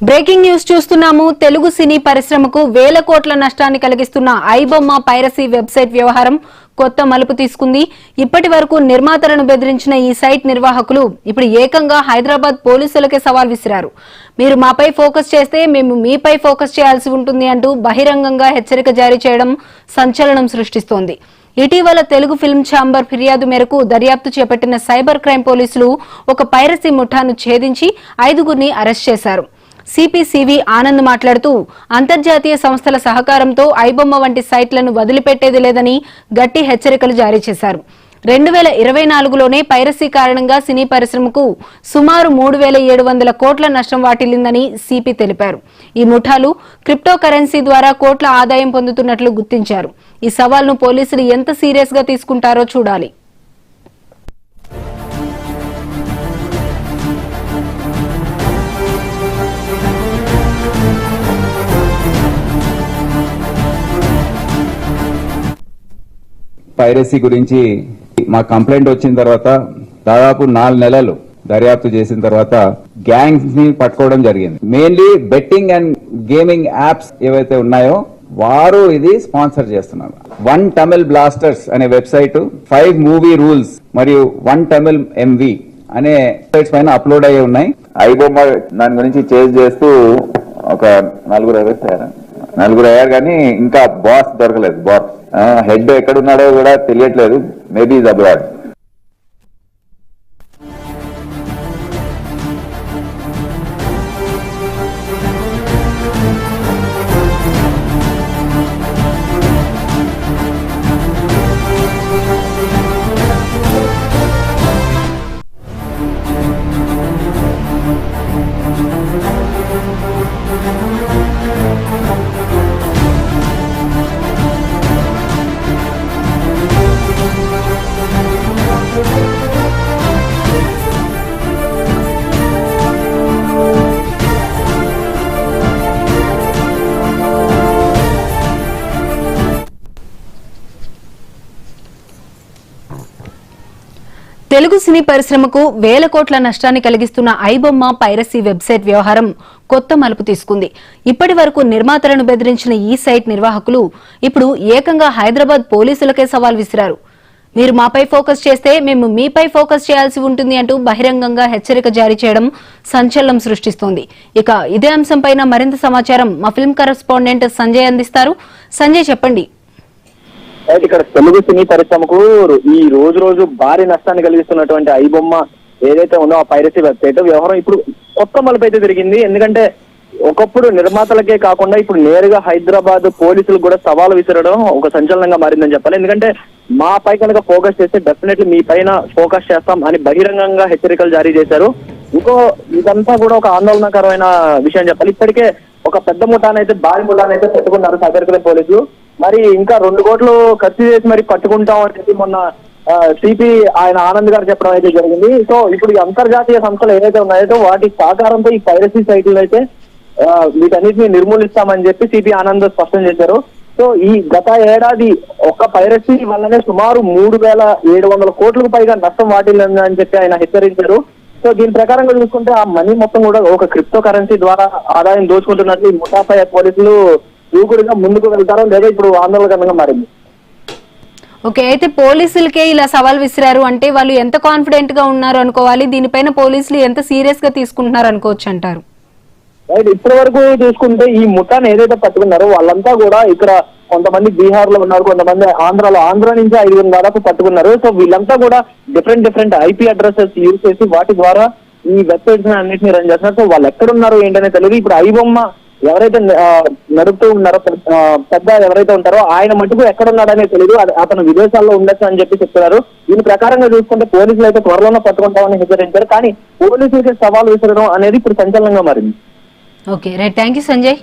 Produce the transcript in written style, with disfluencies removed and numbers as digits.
Breaking news చూస్తున్నాము. తెలుగు సినీ పరిశ్రమకు వేల కోట్ల నష్టాన్ని కలిగిస్తున్న ఐబొమ్మ పైరసీ వెబ్సైట్ వ్యవహారం కొత్త మలుపు తీసుకుంది. ఇప్పటి వరకు నిర్మాతలను బెదిరించిన ఈ సైట్ నిర్వాహకులు ఇప్పుడు ఏకంగా హైదరాబాద్ పోలీసులకే సవాల్ విసిరారు. మీరు మాపై ఫోకస్ చేస్తే మేము మీపై ఫోకస్ చేయాల్సి ఉంటుంది అంటూ బహిరంగంగా హెచ్చరిక జారీ చేయడం సంచలనం సృష్టిస్తోంది. ఇటీవల తెలుగు ఫిల్మ్ ఛాంబర్ ఫిర్యాదు మేరకు దర్యాప్తు చేపట్టిన సైబర్ క్రైమ్ పోలీసులు ఒక పైరసీ ముఠాను ఛేదించి 5గురిని అరెస్ట్ చేశారు. సిపి సివి ఆనంద్ మాట్లాడుతూ అంతర్జాతీయ సంస్థల సహకారంతో ఐబొమ్మ వంటి సైట్లను వదిలిపెట్టేది లేదని గట్టి హెచ్చరికలు జారీ చేశారు. 2024లోనే పైరసీ కారణంగా సినీ పరిశ్రమకు సుమారు 3700 కోట్ల నష్టం వాటిల్లిందని సిపి తెలిపారు. ఈ ముఠాలు క్రిప్టో కరెన్సీ ద్వారా కోట్ల ఆదాయం పొందుతున్నట్లు గుర్తించారు. ఈ సవాల్ను పోలీసులు ఎంత సీరియస్ గా తీసుకుంటారో చూడాలి. పైరసీ గురించి మా కంప్లైంట్ వచ్చిన తర్వాత దాదాపు 4 నెలలు దర్యాప్తు చేసిన తర్వాత గ్యాంగ్స్ ని పట్టుకోవడం జరిగింది. Mainly betting and gaming apps ఏవైతే ఉన్నాయో వారు ఇది స్పాన్సర్ చేస్తున్నారు. 1 Tamil Blasters అనే వెబ్సైట్, 5 మూవీ రూల్స్ మరియు 1 Tamil MV అనే వెబ్సైట్స్ పైన అప్లోడ్ అయ్యి ఉన్నాయి. ఐబొమ్మ దాని గురించి చేజ్ చేస్తూ ఒక 4 అయ్యారు కానీ ఇంకా బాస్ దొరకలేదు. బాస్ హెడ్ ఎక్కడున్నాడో కూడా తెలియట్లేదు. Maybe is abroad. తెలుగు సినీ పరిశ్రమకు వేల కోట్ల నష్టాన్ని కలిగిస్తున్న ఐబొమ్మ పైరసీ వెబ్సైట్ వ్యవహారం కొత్త మలుపు తీసుకుంది. ఇప్పటి వరకు నిర్మాతలను బెదిరించిన ఈ సైట్ నిర్వాహకులు ఇప్పుడు ఏకంగా హైదరాబాద్ పోలీసులకే సవాల్ విసిరారు. మీరు మాపై ఫోకస్ చేస్తే మేము మీపై ఫోకస్ చేయాల్సి ఉంటుంది అంటూ బహిరంగంగా హెచ్చరిక జారీ చేయడం సంచలనం సృష్టిస్తోంది. ఇక ఇదే అంశంపైన మరింత సమాచారం మా ఫిల్మ్ కరెస్పాండెంట్ సంజయ్ అందిస్తారు. సంజయ్, చెప్పండి. ఇక్కడ తెలుగు సినీ పరిశ్రమకు ఈ రోజు భారీ నష్టాన్ని కలిగిస్తున్నటువంటి ఐబొమ్మ ఏదైతే ఉందో ఆ పైరసీ వెబ్సైట్ వ్యవహారం ఇప్పుడు కొత్త మలుపు అయితే తిరిగింది. ఎందుకంటే ఒకప్పుడు నిర్మాతలకే కాకుండా ఇప్పుడు నేరుగా హైదరాబాద్ పోలీసులకు కూడా సవాలు విసరడం ఒక సంచలనంగా మారిందని చెప్పాలి. ఎందుకంటే మాపై కనుక ఫోకస్ చేస్తే డెఫినెట్లీ మీ పైన ఫోకస్ చేస్తాం అని బహిరంగంగా హెచ్చరికలు జారీ చేశారు. ఇదంతా కూడా ఒక ఆందోళనకరమైన విషయం చెప్పాలి. ఇప్పటికే ఒక పెద్ద ముఠానైతే భారీ ముఠానైతే పెట్టుకున్నారు సైబర్ క్రైమ్ పోలీసులు. మరి ఇంకా 2 కోట్లు ఖర్చు చేసి మరి పట్టుకుంటాం అని చెప్పి మొన్న సిపి ఆయన ఆనంద్ గారు చెప్పడం అయితే జరిగింది. సో ఇప్పుడు ఈ అంతర్జాతీయ సంస్థలు ఏదైతే ఉన్నాయో వాటి సహకారంతో ఈ పైరసీ సైట్లు అయితే వీటన్నిటిని నిర్మూలిస్తామని చెప్పి సిపి ఆనంద్ స్పష్టం చేశారు. సో ఈ గత ఏడాది ఒక్క పైరసీ వల్లనే సుమారు 3700 కోట్లకు పైగా నష్టం వాటిల్లిందని చెప్పి ఆయన హెచ్చరించారు. సో దీని ప్రకారంగా చూసుకుంటే ఆ మనీ మొత్తం కూడా ఒక క్రిప్టో కరెన్సీ ద్వారా ఆదాయం దోచుకుంటున్నట్లు ఈ ముఠాపై పోలీసులు దూకుడుగా ముందుకు వెళ్తారో లేదా ఇప్పుడు ఆందోళనకరంగా మారింది. ఓకే, అయితే పోలీసులకే ఇలా సవాల్ విసిరారు అంటే వాళ్ళు ఎంత కాన్ఫిడెంట్ గా ఉన్నారు అనుకోవాలి. దీనిపైన పోలీసులు ఎంత సీరియస్ గా తీసుకుంటున్నారు అనుకోవచ్చు అంటారు. రైట్, ఇప్పటి వరకు చూసుకుంటే ఈ ముఠాన్ని ఏదైతే పట్టుకున్నారో వాళ్ళంతా కూడా ఇక్కడ కొంతమంది బీహార్ లో ఉన్నారు, కొంతమంది ఆంధ్ర నుంచి 5 దాదాపు పట్టుకున్నారు. సో వీళ్ళంతా కూడా డిఫరెంట్ ఐపీ అడ్రసెస్ యూజ్ చేసి వాటి ద్వారా ఈ వెబ్సైట్స్ అన్నింటినీ రన్ చేస్తున్నారు. సో వాళ్ళు ఎక్కడున్నారు ఏంటనే తెలియదు. ఇప్పుడు ఐబొమ్మ ఎవరైతే నడుపుతూ ఉన్నారో పెద్ద ఎవరైతే ఉంటారో ఆయన మటుకు ఎక్కడున్నాడనే తెలియదు. అతను విదేశాల్లో ఉండొచ్చు అని చెప్పి చెప్తున్నారు. దీని ప్రకారంగా చూసుకుంటే పోలీసులు అయితే త్వరలోనే పట్టుకుంటామని హెచ్చరించారు. కానీ పోలీసులకి సవాల్ విసరడం అనేది ఇప్పుడు సంచలనంగా మారింది. Okay right, thank you Sanjay.